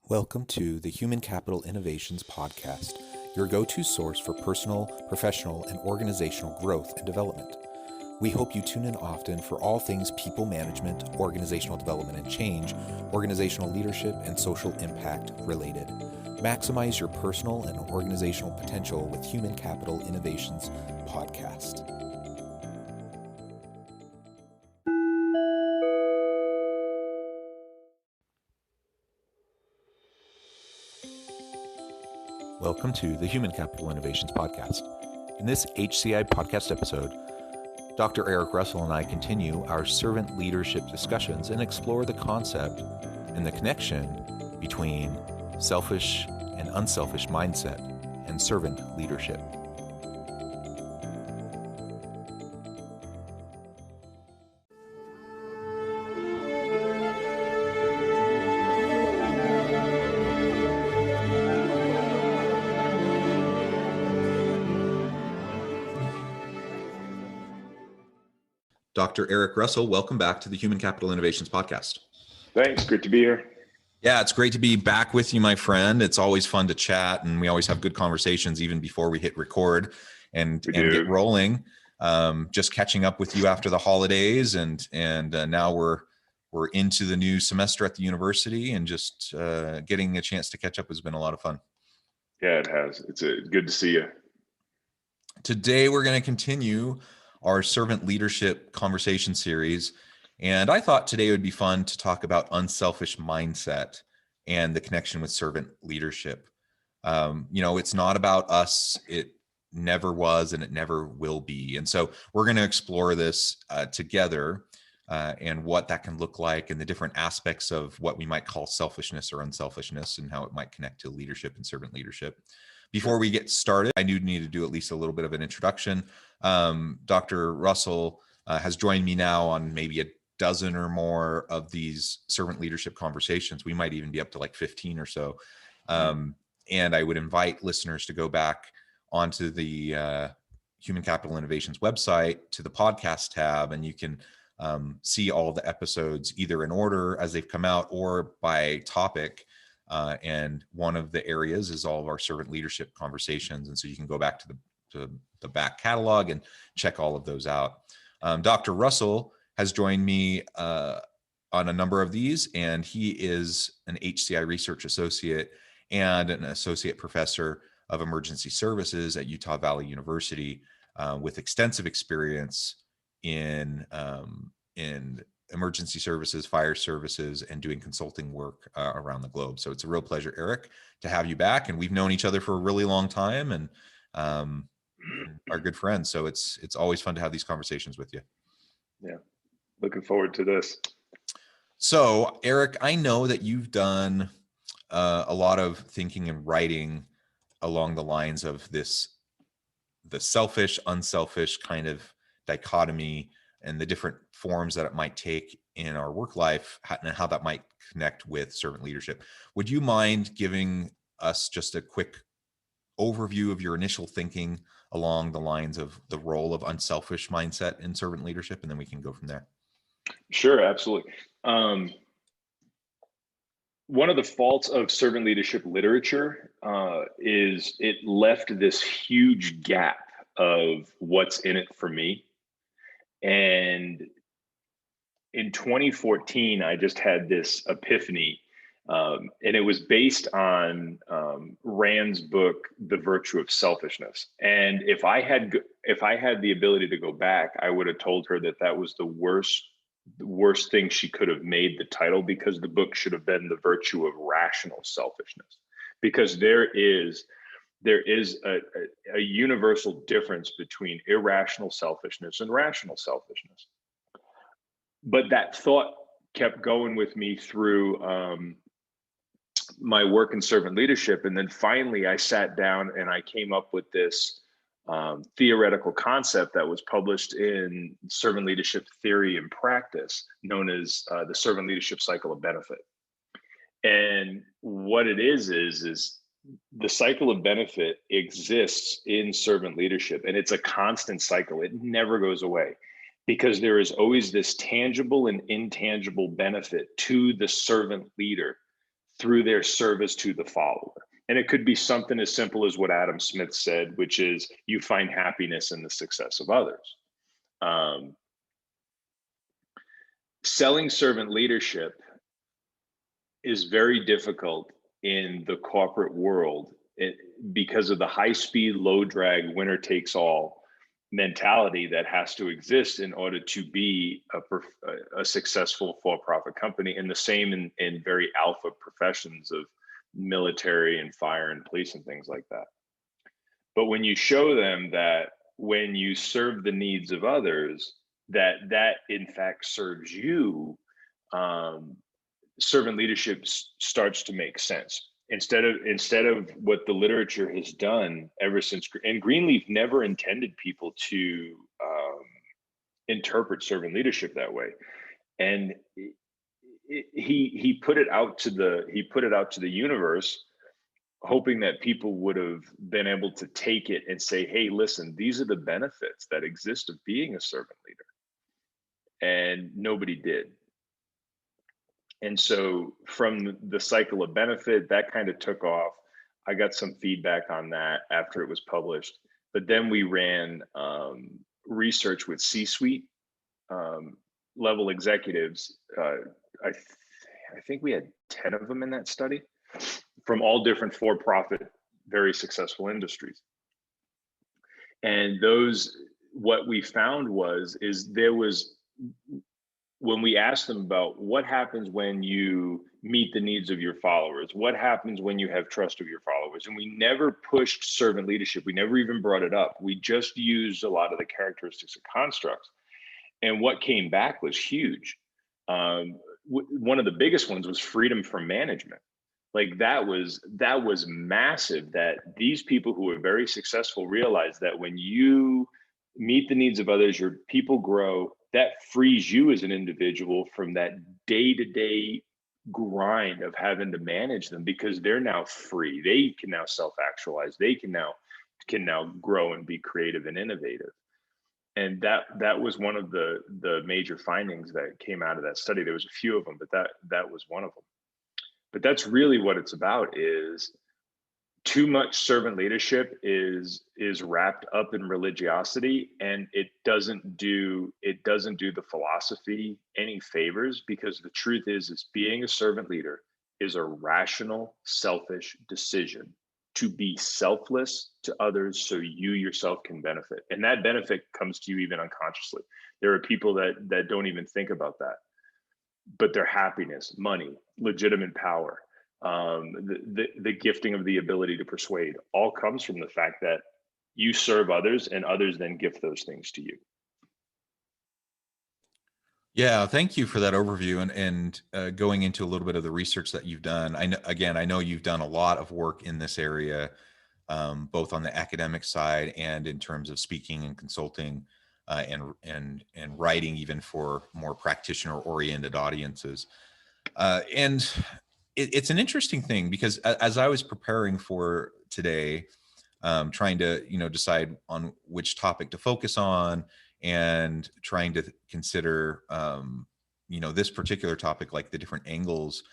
Welcome to the Human Capital Innovations Podcast, your go-to source for personal, professional, and organizational growth and development. We hope you tune in often for all things people management, organizational development and change, organizational leadership, and social impact related. Maximize your personal and organizational potential with Human Capital Innovations Podcast. Welcome to the Human Capital Innovations Podcast. In this HCI podcast episode, Dr. Eric Russell and I continue our servant leadership discussions and explore the concept and the connection between selfish and unselfish mindset and servant leadership. Dr. Eric Russell, welcome back to the Human Capital Innovations Podcast. Thanks. Good to be here. Yeah, it's great to be back with you, my friend. It's always fun to chat, and we always have good conversations even before we hit record and get rolling. Just catching up with you after the holidays, and now we're into the new semester at the university, and just getting a chance to catch up has been a lot of fun. Yeah, it has. It's good to see you. Today, we're going to continue our servant leadership conversation series. And I thought today would be fun to talk about unselfish mindset and the connection with servant leadership. It's not about us. It never was, and it never will be. And so we're going to explore this together and what that can look like, and the different aspects of what we might call selfishness or unselfishness, and how it might connect to leadership and servant leadership. Before we get started, I do need to do at least a little bit of an introduction. Dr. Russell has joined me now on maybe a dozen or more of these servant leadership conversations. We might even be up to like 15 or so. And I would invite listeners to go back onto the Human Capital Innovations website to the podcast tab, and you can see all the episodes either in order as they've come out or by topic. And one of the areas is all of our servant leadership conversations. And so you can go back to the back catalog and check all of those out. Dr. Russell has joined me on a number of these, and he is an HCI research associate and an associate professor of emergency services at Utah Valley University, with extensive experience in emergency services, fire services, and doing consulting work around the globe. So it's a real pleasure, Eric, to have you back. And we've known each other for a really long time, and are good friends. So it's always fun to have these conversations with you. Yeah, looking forward to this. So, Eric, I know that you've done a lot of thinking and writing along the lines of the selfish, unselfish kind of dichotomy, and the different forms that it might take in our work life, and how that might connect with servant leadership. Would you mind giving us just a quick overview of your initial thinking along the lines of the role of unselfish mindset in servant leadership, and then we can go from there? Sure, absolutely. One of the faults of servant leadership literature is it left this huge gap of what's in it for me. And in 2014, I just had this epiphany, and it was based on Rand's book, The Virtue of Selfishness. And if I had the ability to go back, I would have told her that was the worst thing she could have made the title, because the book should have been The Virtue of Rational Selfishness, because there is a universal difference between irrational selfishness and rational selfishness. But that thought kept going with me through my work in servant leadership. And then finally I sat down and I came up with this theoretical concept that was published in Servant Leadership Theory and Practice, known as the Servant Leadership Cycle of Benefit. And what it is the cycle of benefit exists in servant leadership, and it's a constant cycle. It never goes away, because there is always this tangible and intangible benefit to the servant leader through their service to the follower. And it could be something as simple as what Adam Smith said, which is you find happiness in the success of others. Um, Selling servant leadership is very difficult in the corporate world because of the high speed, low drag, winner takes all mentality that has to exist in order to be a successful for-profit company, and the same in very alpha professions of military and fire and police and things like that. But when you show them that when you serve the needs of others, that in fact serves you, servant leadership starts to make sense. Instead of what the literature has done ever since, and Greenleaf never intended people to interpret servant leadership that way, and he put it out to the universe, hoping that people would have been able to take it and say, hey, listen, these are the benefits that exist of being a servant leader. And nobody did. And so from the cycle of benefit, that kind of took off. I got some feedback on that after it was published. But then we ran research with C-suite level executives. I think we had 10 of them in that study from all different for-profit, very successful industries. And what we found is there was, when we asked them about what happens when you meet the needs of your followers, what happens when you have trust of your followers, and we never pushed servant leadership. We never even brought it up. We just used a lot of the characteristics of constructs. And what came back was huge. One of the biggest ones was freedom from management. Like that was massive, that these people who were very successful realized that when you meet the needs of others, your people grow, that frees you as an individual from that day-to-day grind of having to manage them, because they're now free. They can now self-actualize. They can now grow and be creative and innovative. And that was one of the major findings that came out of that study. There was a few of them, but that was one of them. But that's really what it's about, is too much servant leadership is wrapped up in religiosity, and it doesn't do the philosophy any favors, because the truth is being a servant leader is a rational, selfish decision to be selfless to others so you yourself can benefit. And that benefit comes to you even unconsciously. There are people that don't even think about that, but their happiness, money, legitimate power, the gifting of the ability to persuade, all comes from the fact that you serve others and others then gift those things to you. Yeah, thank you for that overview and going into a little bit of the research that you've done. I know you've done a lot of work in this area, both on the academic side and in terms of speaking and consulting, and writing, even for more practitioner-oriented audiences. And it's an interesting thing, because as I was preparing for today, trying to decide on which topic to focus on, and trying to consider this particular topic, like the different angles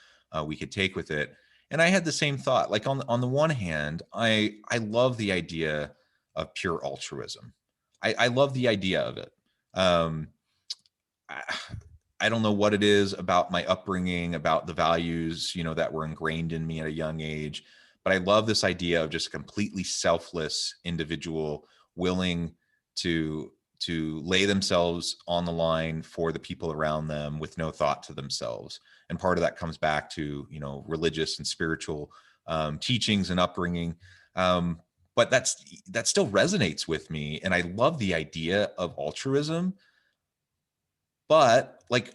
we could take with it. And I had the same thought. Like on the one hand, I love the idea of pure altruism. I love the idea of it. I don't know what it is about my upbringing, about the values, that were ingrained in me at a young age, but I love this idea of just a completely selfless individual willing to lay themselves on the line for the people around them with no thought to themselves. And part of that comes back to, religious and spiritual teachings and upbringing. But that still resonates with me. And I love the idea of altruism. But like,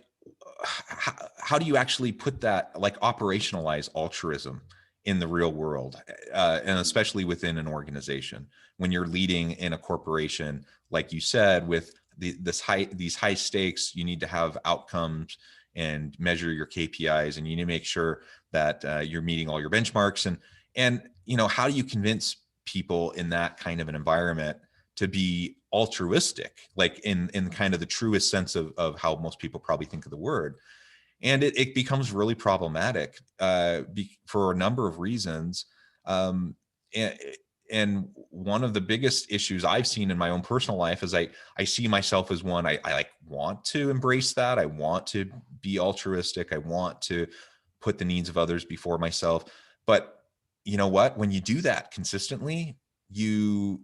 how do you actually put that, like operationalize altruism in the real world, and especially within an organization when you're leading in a corporation, like you said, with these high stakes? You need to have outcomes and measure your KPIs, and you need to make sure that you're meeting all your benchmarks. And how do you convince people in that kind of an environment to be altruistic, like in kind of the truest sense of how most people probably think of the word? And it becomes really problematic for a number of reasons. Um, and, and one of the biggest issues I've seen in my own personal life is I see myself as one, I like want to embrace that. I want to be altruistic. I want to put the needs of others before myself. But you know what? When you do that consistently, you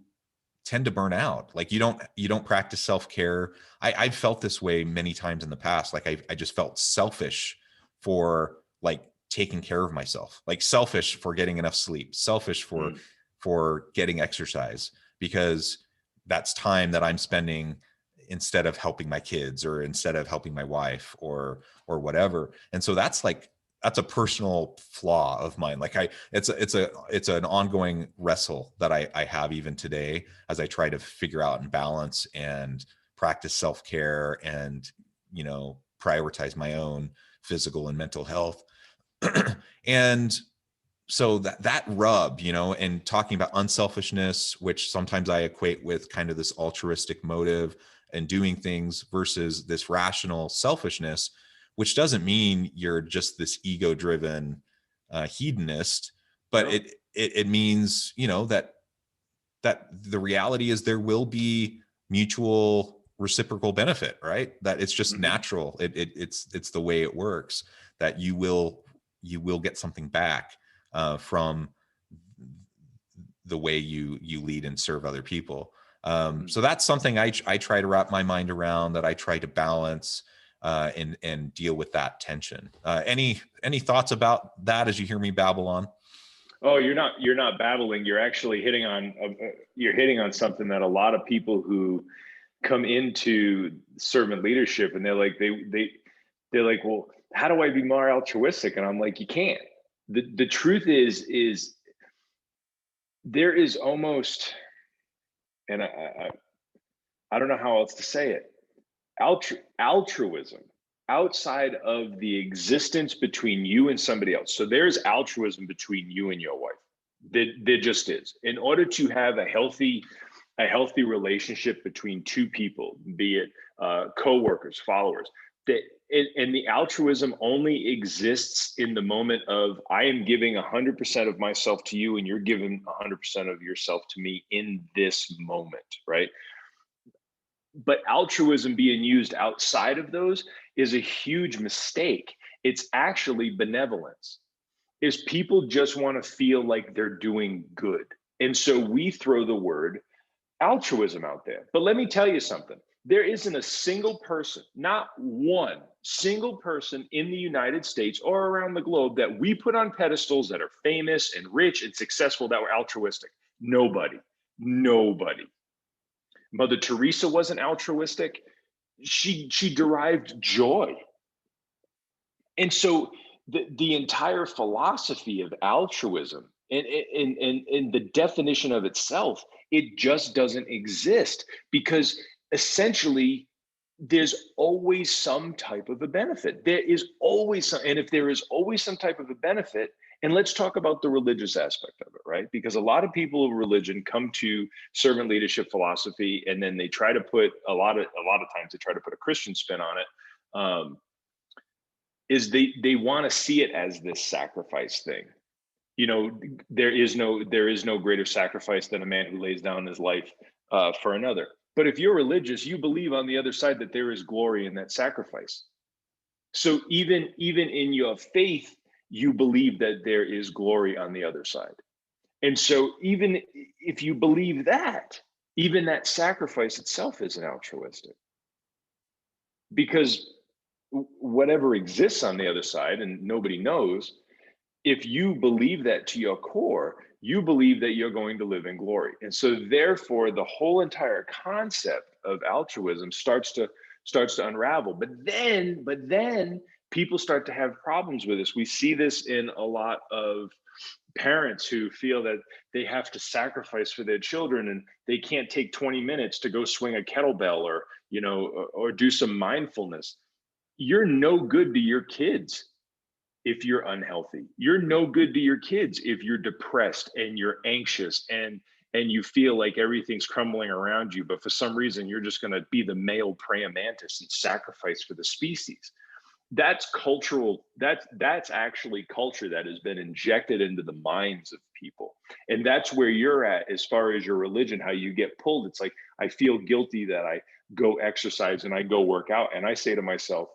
tend to burn out. Like you don't practice self-care. I've felt this way many times in the past. Like I just felt selfish for like taking care of myself, like selfish for getting enough sleep, selfish Mm, for getting exercise, because that's time that I'm spending instead of helping my kids or instead of helping my wife or whatever. And so that's a personal flaw of mine. Like it's an ongoing wrestle that I have even today as I try to figure out and balance and practice self-care and, prioritize my own physical and mental health. And so that rub, and talking about unselfishness, which sometimes I equate with kind of this altruistic motive and doing things versus this rational selfishness, which doesn't mean you're just this ego-driven hedonist, but no. it means, that the reality is there will be mutual reciprocal benefit, right? That it's just Hmm. natural. It's the way it works, that you will get something back from the way you lead and serve other people. So that's something I try to wrap my mind around, that I try to balance and deal with that tension. Any thoughts about that as you hear me babble on? Oh, you're not babbling. You're actually you're hitting on something that a lot of people who come into servant leadership, and they're like, well, how do I be more altruistic? And I'm like, you can't. The truth is there is almost, and I don't know how else to say it, altruism outside of the existence between you and somebody else. So there's altruism between you and your wife. There just is. In order to have a healthy relationship between two people, be it co-workers, followers, that and the altruism only exists in the moment of I am giving 100% of myself to you and you're giving 100% of yourself to me in this moment, right? But altruism being used outside of those is a huge mistake. It's actually benevolence. Is people just want to feel like they're doing good. And so we throw the word altruism out there. But let me tell you something. There isn't a single person, not one single person in the United States or around the globe that we put on pedestals that are famous and rich and successful that were altruistic. Nobody. Nobody. Mother Teresa wasn't altruistic. She derived joy. And so the entire philosophy of altruism and the definition of itself, it just doesn't exist because essentially there's always some type of a benefit. There is always some, and if there is always some type of a benefit, and let's talk about the religious aspect of it, right? Because a lot of people of religion come to servant leadership philosophy, and then they try to put a lot of times they try to put a Christian spin on it. Is they want to see it as this sacrifice thing. There is no greater sacrifice than a man who lays down his life for another. But if you're religious, you believe on the other side that there is glory in that sacrifice. So even in your faith, you believe that there is glory on the other side. And so even if you believe that, even that sacrifice itself isn't altruistic because whatever exists on the other side and nobody knows, if you believe that to your core, you believe that you're going to live in glory. And so therefore the whole entire concept of altruism starts to unravel. But then people start to have problems with this. We see this in a lot of parents who feel that they have to sacrifice for their children and they can't take 20 minutes to go swing a kettlebell or or do some mindfulness. You're no good to your kids if you're unhealthy. You're no good to your kids if you're depressed and you're anxious and you feel like everything's crumbling around you, but for some reason you're just going to be the male praying mantis and sacrifice for the species. that's cultural. That's actually culture that has been injected into the minds of people. And that's where you're at as far as your religion, how you get pulled. It's like, I feel guilty that I go exercise and I go work out. And I say to myself,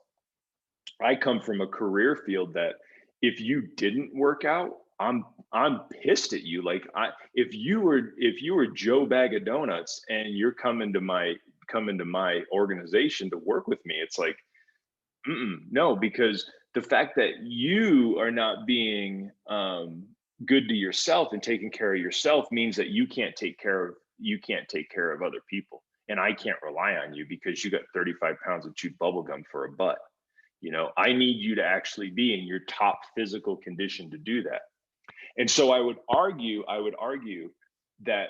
I come from a career field that if you didn't work out, I'm pissed at you. Like, if you were Joe Bag of Donuts and you're coming to my organization to work with me, it's like, no, because the fact that you are not being good to yourself and taking care of yourself means that you can't take care of other people, and I can't rely on you because you got 35 pounds of chewed bubble gum for a butt. I need you to actually be in your top physical condition to do that. And so I would argue that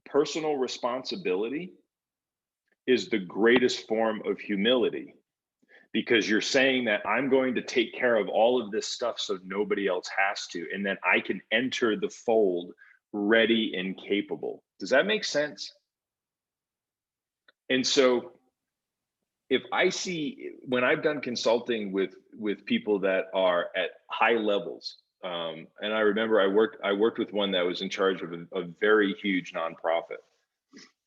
personal responsibility is the greatest form of humility, because you're saying that I'm going to take care of all of this stuff so nobody else has to, and then I can enter the fold ready and capable. Does that make sense? And so if I see, when I've done consulting with people that are at high levels, and I remember I worked with one that was in charge of a very huge nonprofit,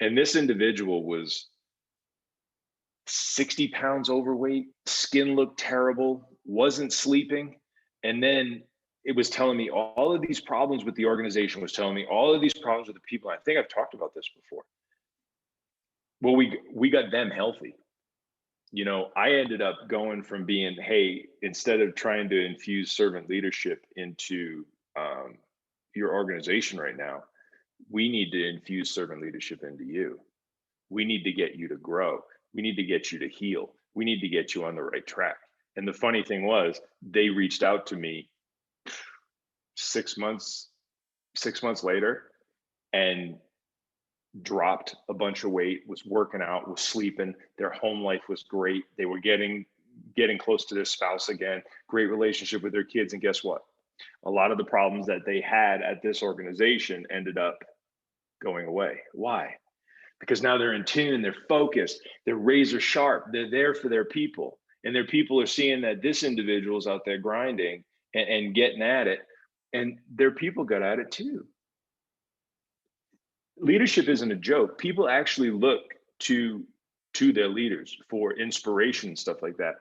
and this individual was 60 pounds overweight, skin looked terrible, wasn't sleeping. And then it was telling me all of these problems with the organization, was telling me all of these problems with the people. I think I've talked about this before. Well, we got them healthy. I ended up going from being, hey, instead of trying to infuse servant leadership into your organization right now, we need to infuse servant leadership into you. We need to get you to grow. We need to get you to heal. We need to get you on the right track. And the funny thing was, they reached out to me 6 months, 6 months later, and dropped a bunch of weight, was working out, was sleeping. Their home life was great. They were getting close to their spouse again, great relationship with their kids. And guess what? A lot of the problems that they had at this organization ended up going away. Why? Because now they're in tune, they're focused, they're razor sharp, they're there for their people. And their people are seeing that this individual's out there grinding and getting at it. And their people got at it too. Leadership isn't a joke. People actually look to their leaders for inspiration and stuff like that.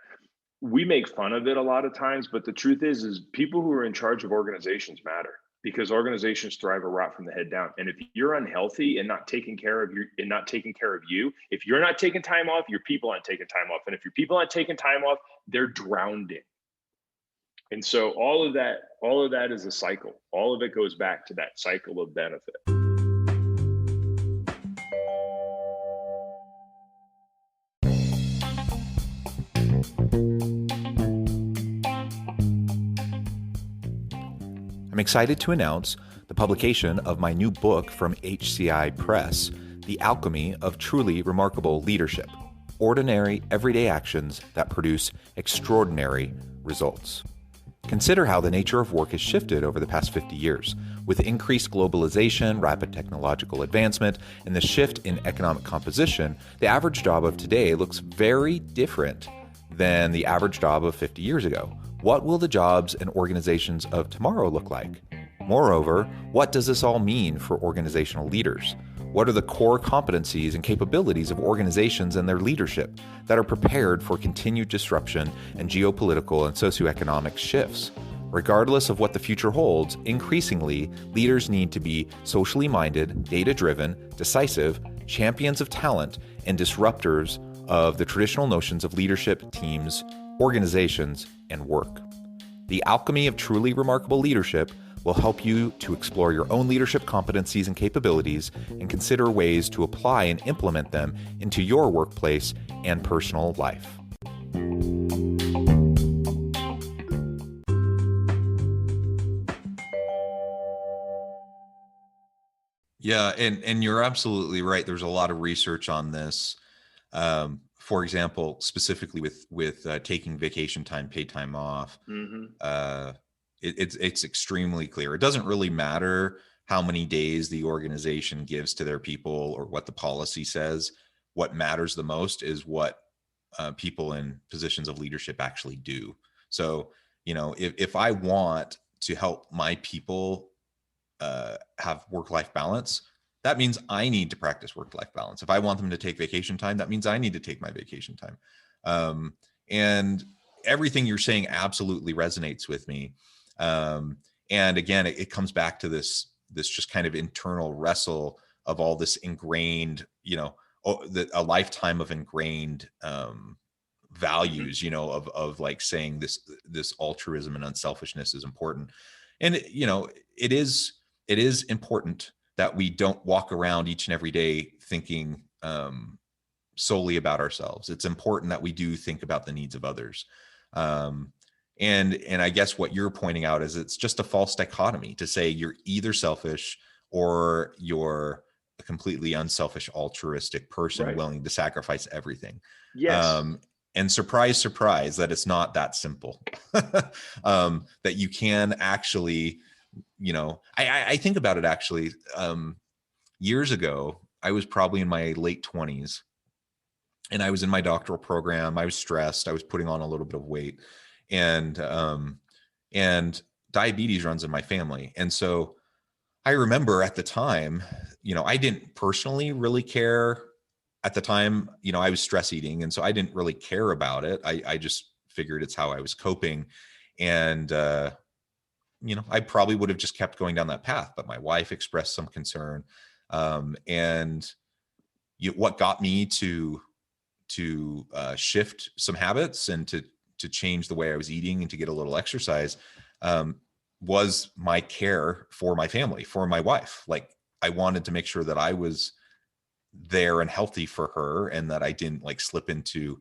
We make fun of it a lot of times, but the truth is people who are in charge of organizations matter, because organizations thrive a rot from the head down. And if you're unhealthy and not taking care of you, if you're not taking time off, your people aren't taking time off. And if your people aren't taking time off, they're drowning. And so all of that is a cycle. All of it goes back to that cycle of benefit. I'm excited to announce the publication of my new book from HCI Press, The Alchemy of Truly Remarkable Leadership: Ordinary, Everyday Actions That Produce Extraordinary Results. Consider how the nature of work has shifted over the past 50 years. With increased globalization, rapid technological advancement, and the shift in economic composition, the average job of today looks very different than the average job of 50 years ago. What will the jobs and organizations of tomorrow look like? Moreover, what does this all mean for organizational leaders? What are the core competencies and capabilities of organizations and their leadership that are prepared for continued disruption and geopolitical and socioeconomic shifts? Regardless of what the future holds, increasingly, leaders need to be socially minded, data-driven, decisive, champions of talent, and disruptors of the traditional notions of leadership, teams, organizations, and work. The Alchemy of Truly Remarkable Leadership will help you to explore your own leadership competencies and capabilities and consider ways to apply and implement them into your workplace and personal life. Yeah, and you're absolutely right. There's a lot of research on this. For example, specifically with taking vacation time, paid time off, it's extremely clear. It doesn't really matter how many days the organization gives to their people or what the policy says. What matters the most is what people in positions of leadership actually do. So, if I want to help my people have work-life balance, that means I need to practice work-life balance. If I want them to take vacation time, that means I need to take my vacation time. And everything you're saying absolutely resonates with me. And again, it comes back to this just kind of internal wrestle of all this ingrained, a lifetime of ingrained Hmm. values, of like saying this altruism and unselfishness is important. And it is important that we don't walk around each and every day thinking solely about ourselves. It's important that we do think about the needs of others. Um, and I guess what you're pointing out is it's just a false dichotomy to say you're either selfish or you're a completely unselfish, altruistic person Right. willing to sacrifice everything. Yes. Um, and surprise, surprise, that it's not that simple. That you can actually, I think about it actually. Years ago, I was probably in my late 20s and I was in my doctoral program. I was stressed. I was putting on a little bit of weight, and diabetes runs in my family. And so I remember at the time, I didn't personally really care at the time. I was stress eating, and so I didn't really care about it. I just figured it's how I was coping, and I probably would have just kept going down that path. But my wife expressed some concern, and what got me to shift some habits and to change the way I was eating and to get a little exercise, um, was my care for my family, for my wife. Like, I wanted to make sure that I was there and healthy for her, and that I didn't like slip into,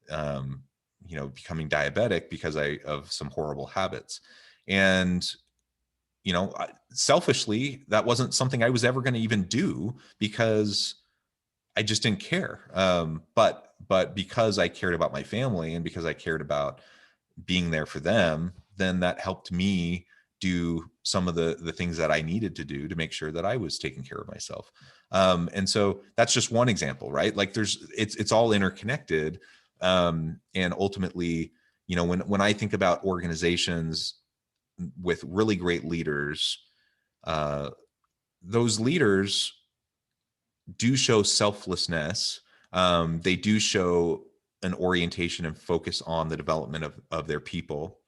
becoming diabetic because of some horrible habits. And selfishly, that wasn't something I was ever going to even do because I just didn't care. But because I cared about my family and because I cared about being there for them, then that helped me do some of the things that I needed to do to make sure that I was taking care of myself. And so that's just one example, right? Like it's all interconnected. And ultimately, when I think about organizations with really great leaders, uh, those leaders do show selflessness. They do show an orientation and focus on the development of their people.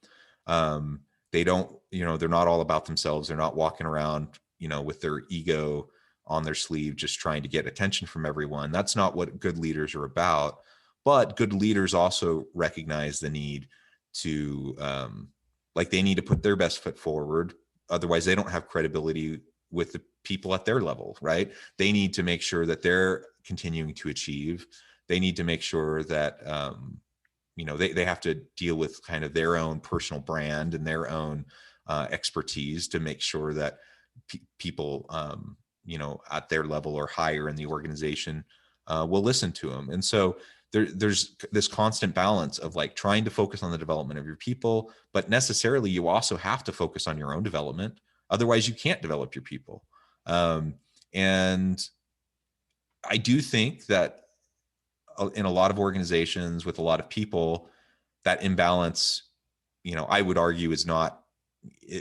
They don't, they're not all about themselves. They're not walking around, with their ego on their sleeve, just trying to get attention from everyone. That's not what good leaders are about. But good leaders also recognize the need to, like, they need to put their best foot forward. Otherwise, they don't have credibility with the people at their level, right? They need to make sure that they're continuing to achieve. They need to make sure that they have to deal with kind of their own personal brand and their own expertise to make sure that people at their level or higher in the organization will listen to them. And so there's this constant balance of like trying to focus on the development of your people, but necessarily you also have to focus on your own development. Otherwise, you can't develop your people. And I do think that in a lot of organizations with a lot of people, that imbalance, I would argue is not,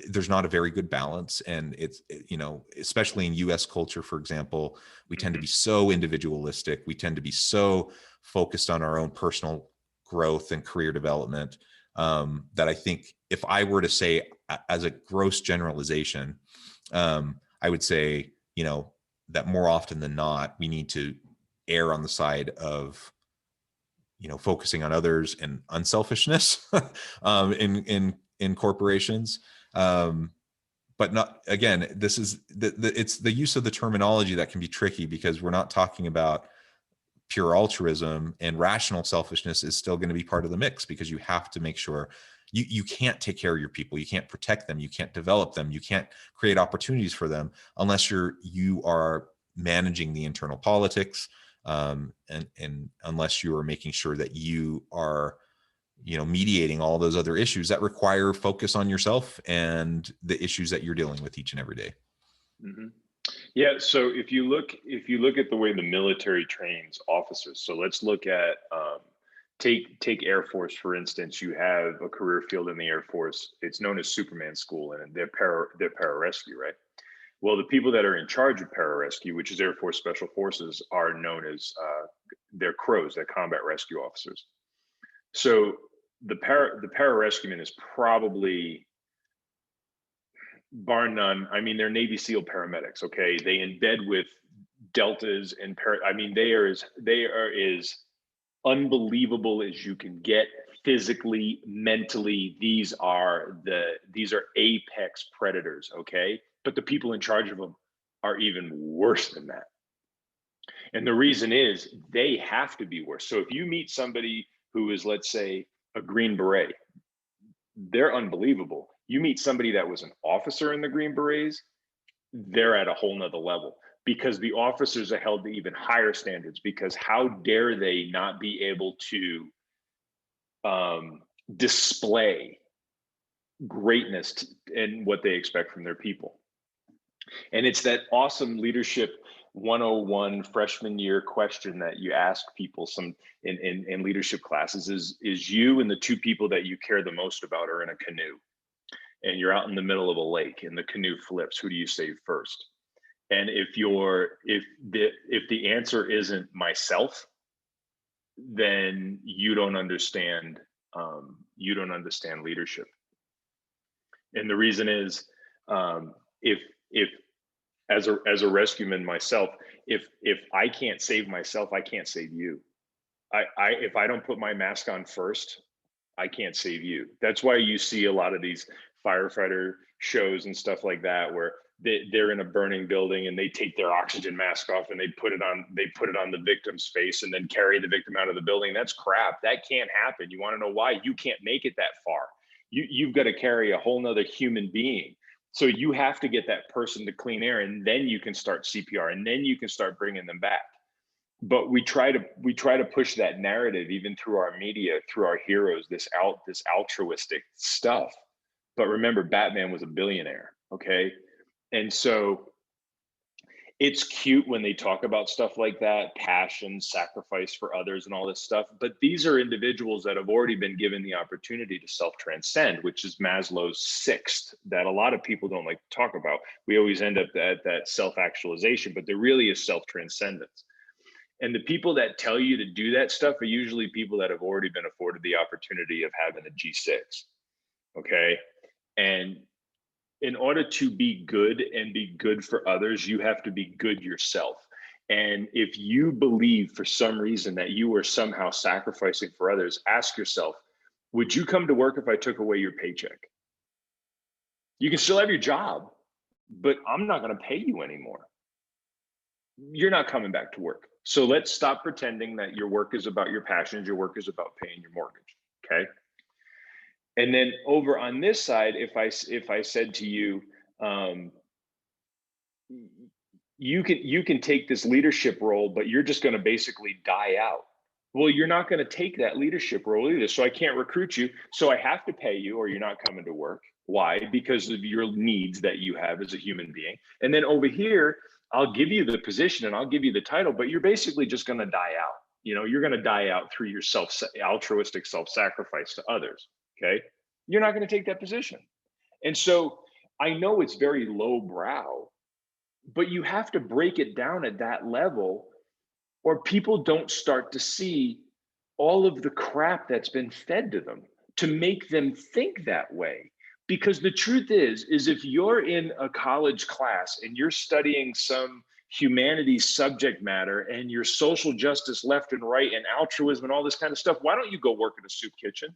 there's not a very good balance. And it's, especially in US culture, for example, we tend to be Hmm. so individualistic. We tend to be so focused on our own personal growth and career development, that I think if I were to say as a gross generalization, I would say, that more often than not, we need to err on the side of, focusing on others and unselfishness, in corporations. Um, but not, again, this is it's the use of the terminology that can be tricky, because we're not talking about pure altruism, and rational selfishness is still going to be part of the mix, because you have to make sure you can't take care of your people, you can't protect them, you can't develop them, you can't create opportunities for them unless you are managing the internal politics, and unless you are making sure that you are, mediating all those other issues that require focus on yourself and the issues that you're dealing with each and every day. Hmm. Yeah. So if you look at the way the military trains officers, so let's look at Take Air Force, for instance. You have a career field in the Air Force. It's known as Superman School, and they're pararescue, right? Well, the people that are in charge of pararescue, which is Air Force Special Forces, are known as they're CROs, they're combat rescue officers. So the pararescueman is probably, bar none, I mean, they're Navy SEAL paramedics. Okay, they embed with deltas and I mean, they are as unbelievable as you can get physically, mentally. These are apex predators. Okay, but the people in charge of them are even worse than that. And the reason is they have to be worse. So if you meet somebody who is, let's say, a Green Beret, they're unbelievable. You meet somebody that was an officer in the Green Berets, they're at a whole nother level, because the officers are held to even higher standards, because how dare they not be able to display greatness in what they expect from their people. And it's that awesome leadership 101 freshman year question that you ask people some in leadership classes is you and the two people that you care the most about are in a canoe, and you're out in the middle of a lake and the canoe flips. Who do you save first? And if the answer isn't myself, then you don't understand leadership. And the reason is, if as a rescueman myself, if I can't save myself, I can't save you. If I don't put my mask on first, I can't save you. That's why you see a lot of these firefighter shows and stuff like that, where they're in a burning building and they take their oxygen mask off and they put it on the victim's face and then carry the victim out of the building. That's crap. That can't happen. You want to know why? You can't make it that far. You've got to carry a whole nother human being. So you have to get that person to clean air, and then you can start CPR, and then you can start bringing them back. But we try to push that narrative even through our media, through our heroes, this altruistic stuff. But remember, Batman was a billionaire, okay? And so it's cute when they talk about stuff like that, passion, sacrifice for others, and all this stuff. But these are individuals that have already been given the opportunity to self-transcend, which is Maslow's sixth, that a lot of people don't like to talk about. We always end up at that self-actualization, but there really is self-transcendence. And the people that tell you to do that stuff are usually people that have already been afforded the opportunity of having a G6. Okay. And in order to be good and be good for others, you have to be good yourself. And if you believe for some reason that you are somehow sacrificing for others, ask yourself, would you come to work if I took away your paycheck? You can still have your job, but I'm not going to pay you anymore. You're not coming back to work. So let's stop pretending that your work is about your passions. Your work is about paying your mortgage. Okay. And then over on this side, if I said to you, you can take this leadership role, but you're just going to basically die out. Well, you're not going to take that leadership role either. So I can't recruit you. So I have to pay you, or you're not coming to work. Why? Because of your needs that you have as a human being. And then over here, I'll give you the position and I'll give you the title, but you're basically just going to die out. You're going to die out through your altruistic self-sacrifice to others. Okay. You're not going to take that position. And so I know it's very lowbrow, but you have to break it down at that level, or people don't start to see all of the crap that's been fed to them to make them think that way. Because the truth is if you're in a college class and you're studying some humanities subject matter and your social justice left and right and altruism and all this kind of stuff, why don't you go work in a soup kitchen?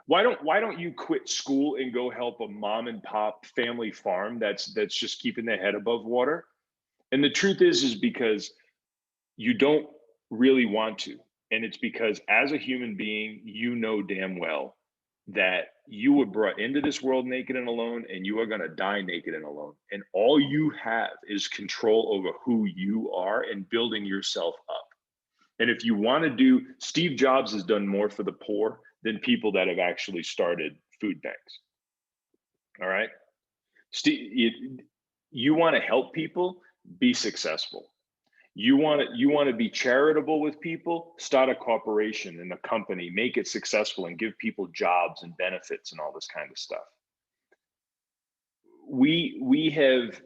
Why don't you quit school and go help a mom and pop family farm that's just keeping their head above water? And the truth is because you don't really want to. And it's because as a human being, you know damn well that you were brought into this world naked and alone, and you are going to die naked and alone. And all you have is control over who you are and building yourself up. And if you want to do, Steve Jobs has done more for the poor than people that have actually started food banks. All right. Steve, you want to help people be successful. You want to be charitable with people, start a corporation and a company, make it successful and give people jobs and benefits and all this kind of stuff. We have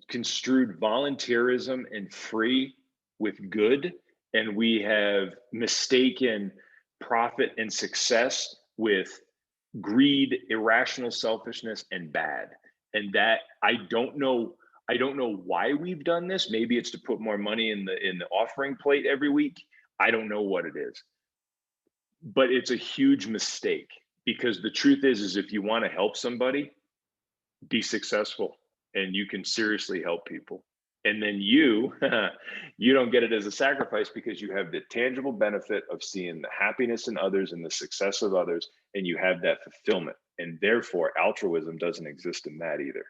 construed volunteerism and free with good, and we have mistaken profit and success with greed, irrational selfishness, and bad. And that I don't know why we've done this. Maybe it's to put more money in the offering plate every week. I don't know what it is. But it's a huge mistake, because the truth is if you want to help somebody, be successful, and you can seriously help people. And then you you don't get it as a sacrifice, because you have the tangible benefit of seeing the happiness in others and the success of others, and you have that fulfillment. And therefore altruism doesn't exist in that either,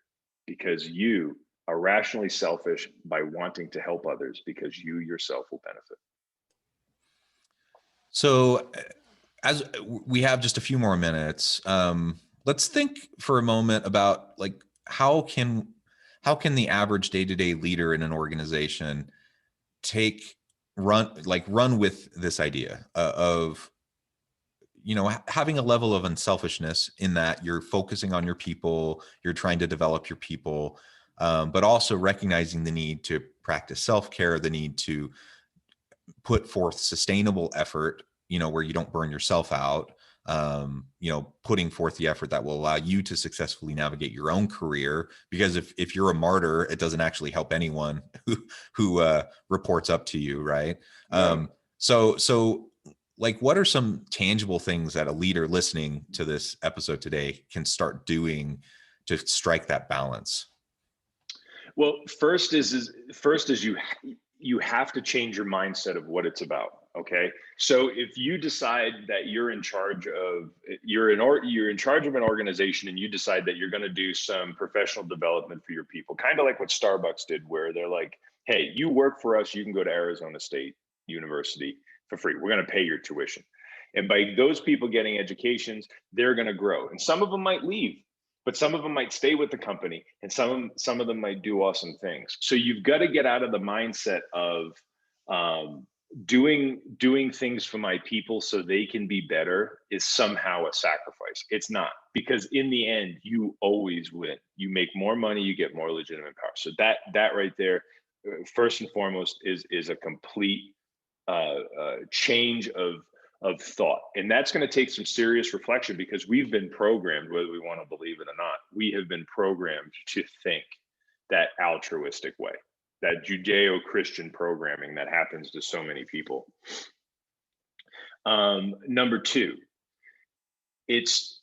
because you are rationally selfish by wanting to help others because you yourself will benefit. So, as we have just a few more minutes, let's think for a moment about like how can the average day-to-day leader in an organization run with this idea of having a level of unselfishness, in that you're focusing on your people, you're trying to develop your people, but also recognizing the need to practice self-care, the need to put forth sustainable effort, where you don't burn yourself out, putting forth the effort that will allow you to successfully navigate your own career. Because if you're a martyr, it doesn't actually help anyone who reports up to you, right? No. So like, what are some tangible things that a leader listening to this episode today can start doing to strike that balance? Well, first is you have to change your mindset of what it's about. Okay, so if you decide that you're in charge of you're in charge of an organization, and you decide that you're going to do some professional development for your people, kind of like what Starbucks did, where they're like, hey, you work for us, you can go to Arizona State University for free, we're going to pay your tuition. And by those people getting educations, they're going to grow, and some of them might leave, but some of them might stay with the company, and some of them might do awesome things. So you've got to get out of the mindset of doing things for my people so they can be better is somehow a sacrifice. It's not, because in the end you always win. You make more money, you get more legitimate power. So that right there, first and foremost, is a complete change of thought. And that's going to take some serious reflection, because we've been programmed, whether we want to believe it or not, we have been programmed to think that altruistic way, that Judeo-Christian programming that happens to so many people. Number two, it's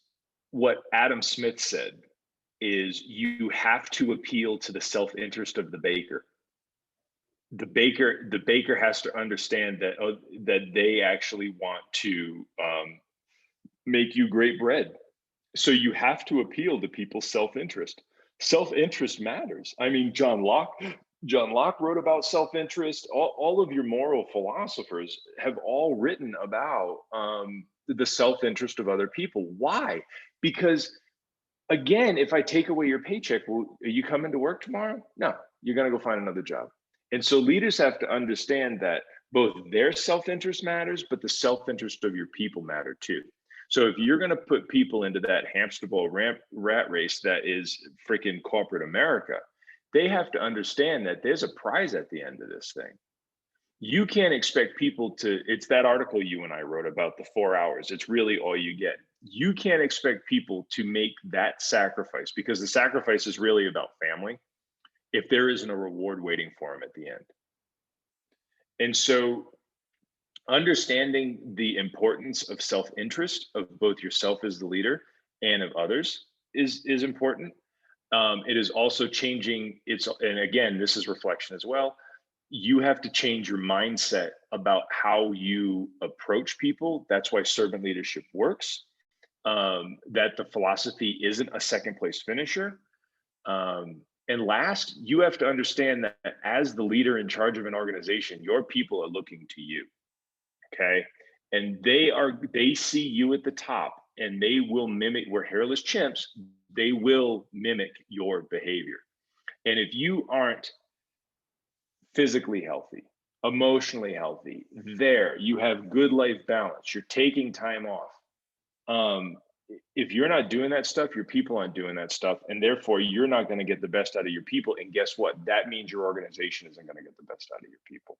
what Adam Smith said, is you have to appeal to the self-interest of the baker. The baker has to understand that they actually want to make you great bread. So you have to appeal to people's self-interest. Self-interest matters. I mean, John Locke wrote about self-interest. All of your moral philosophers have all written about the self-interest of other people. Why? Because, again, if I take away your paycheck, well, are you coming to work tomorrow? No, you're going to go find another job. And so leaders have to understand that both their self-interest matters, but the self-interest of your people matter too. So if you're going to put people into that hamster ball rat race that is freaking corporate America, they have to understand that there's a prize at the end of this thing. You can't expect people to, it's that article you and I wrote about the 4 hours. It's really all you get. You can't expect people to make that sacrifice, because the sacrifice is really about family, if there isn't a reward waiting for them at the end. And so understanding the importance of self-interest, of both yourself as the leader and of others, is important. It is also changing and again, this is reflection as well. You have to change your mindset about how you approach people. That's why servant leadership works. That the philosophy isn't a second place finisher. And last, you have to understand that as the leader in charge of an organization, your people are looking to you. Okay. And they see you at the top, and they will mimic. We're hairless chimps. They will mimic your behavior. And if you aren't physically healthy, emotionally healthy. There, you have good life balance. You're taking time off. If you're not doing that stuff, your people aren't doing that stuff, and therefore you're not going to get the best out of your people. And guess what? That means your organization isn't going to get the best out of your people.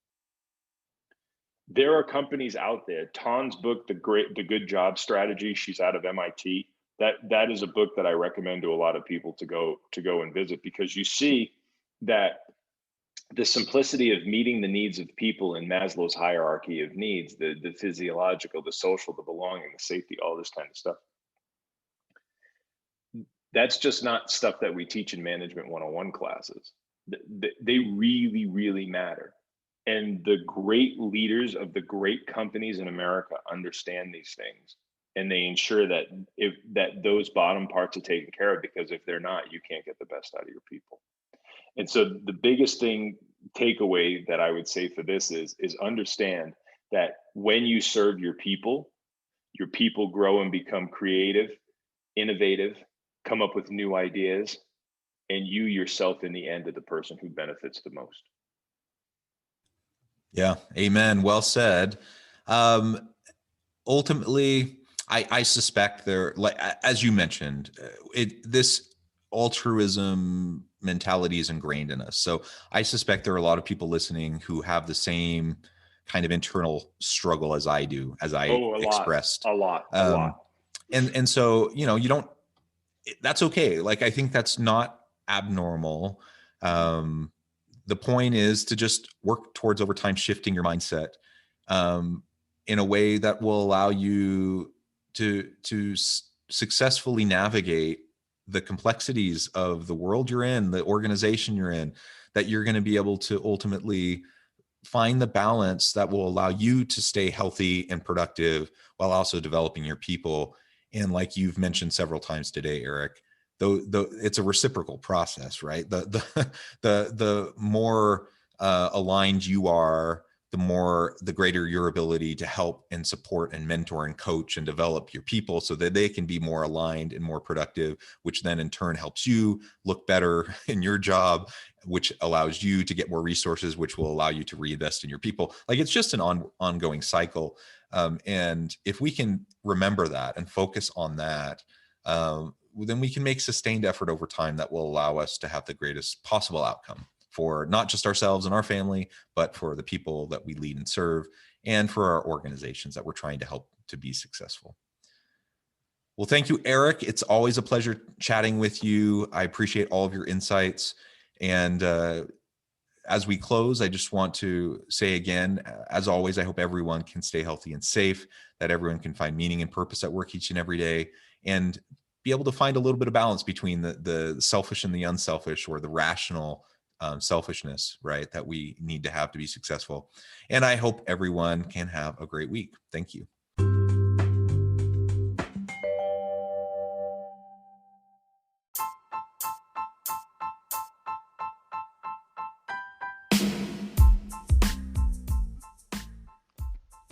There are companies out there. Ton's book, The Good Job Strategy. She's out of MIT. That is a book that I recommend to a lot of people to go and visit, because you see that the simplicity of meeting the needs of people in Maslow's hierarchy of needs, the physiological, the social, the belonging, the safety, all this kind of stuff. That's just not stuff that we teach in management 101 classes. They really, really matter. And the great leaders of the great companies in America understand these things, and they ensure that those bottom parts are taken care of, because if they're not, you can't get the best out of your people. And so the biggest takeaway that I would say for this is understand that when you serve your people grow and become creative, innovative, come up with new ideas, and you yourself in the end are the person who benefits the most. Yeah. Amen. Well said. Ultimately, I suspect like, as you mentioned, this altruism mentality is ingrained in us. So I suspect there are a lot of people listening who have the same kind of internal struggle as I do, as I expressed. A lot. And so, you don't, that's okay. Like, I think that's not abnormal. The point is to just work towards over time shifting your mindset in a way that will allow you to successfully navigate the complexities of the world you're in, the organization you're in, that you're going to be able to ultimately find the balance that will allow you to stay healthy and productive while also developing your people. And like you've mentioned several times today, Eric, though it's a reciprocal process, right? The more aligned you are, the greater your ability to help and support and mentor and coach and develop your people so that they can be more aligned and more productive, which then in turn helps you look better in your job, which allows you to get more resources, which will allow you to reinvest in your people. Like, it's just an ongoing cycle. And if we can remember that and focus on that, then we can make sustained effort over time that will allow us to have the greatest possible outcome for not just ourselves and our family, but for the people that we lead and serve, and for our organizations that we're trying to help to be successful. Well, thank you, Eric. It's always a pleasure chatting with you. I appreciate all of your insights. And as we close, I just want to say again, as always, I hope everyone can stay healthy and safe, that everyone can find meaning and purpose at work each and every day, and be able to find a little bit of balance between the selfish and the unselfish, or the rational selfishness, right, that we need to have to be successful. And I hope everyone can have a great week. Thank you.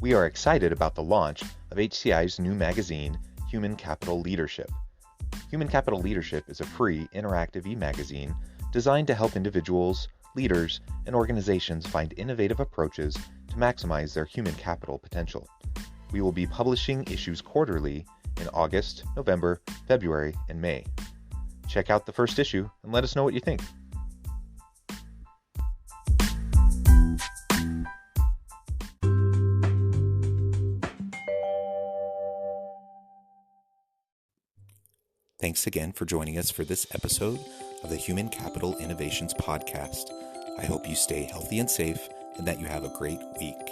We are excited about the launch of HCI's new magazine, Human Capital Leadership. Human Capital Leadership is a free, interactive e-magazine designed to help individuals, leaders, and organizations find innovative approaches to maximize their human capital potential. We will be publishing issues quarterly in August, November, February, and May. Check out the first issue and let us know what you think. Thanks again for joining us for this episode of the Human Capital Innovations Podcast. I hope you stay healthy and safe, and that you have a great week.